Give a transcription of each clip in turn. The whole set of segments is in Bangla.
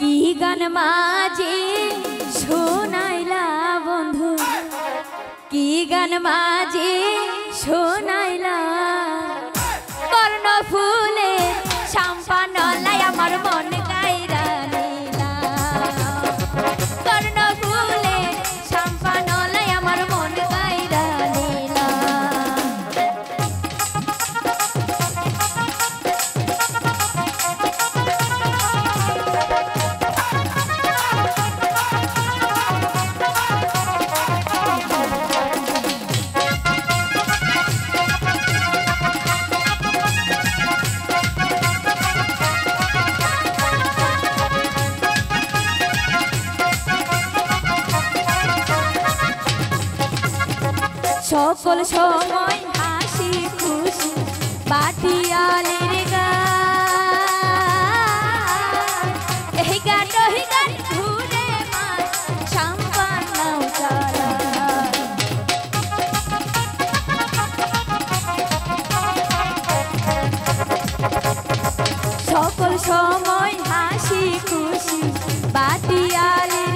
কি গান মাঝে শোনাইলা বন্ধু, কি গান মাঝে শোনাইলা কর্ণ ফুলে শাম্পা নলাই আমার মন গাইরা নীলা। কর্ণ ফুলে শাম্পা নলাই আমার মন গাইরা নীলা। সকল সময় হাসি খুশি বাটিয়ালের গান, এই গান ওই গান ঘুরে মাছ শাম্পা নাও চালা। সকল সময় হাসি খুশি বাটিয়ালের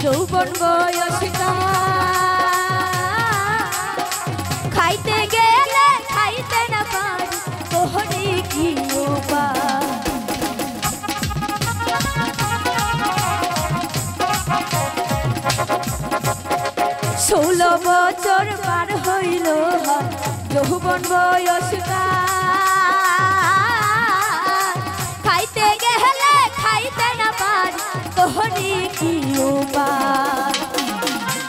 যৌবন বয়সটা খাইতে গেলে খাইতে না পারি তোহরে কি উপায়। 16 বছর পার হইল যৌবন বয়সটা খাইতে গেলে খাইতে না পারি তোহরে কি উপায়।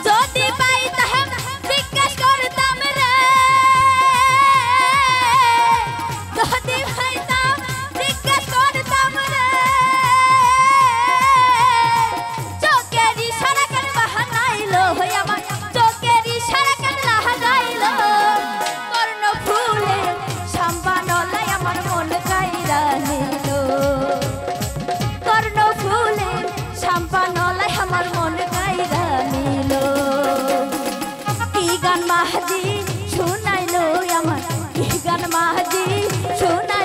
যদি পাইতাম জিজ্ঞেস করতাম রে, যদি পাইতাম জিজ্ঞেস করতাম রে, চোখের ইশারা কেন বাহানাইলো আমার, চোখের ইশারা কেন লাগাইলো কর্ণ ফুলে শাম্পা নলাই আমার মন গাইরা নিল। কর্ণ ফুলে শাম্পা নলাই আমার মন গাইরা নিল। কি গান মাঝি শোনাইলো আমার, কি গান মাঝি শোনা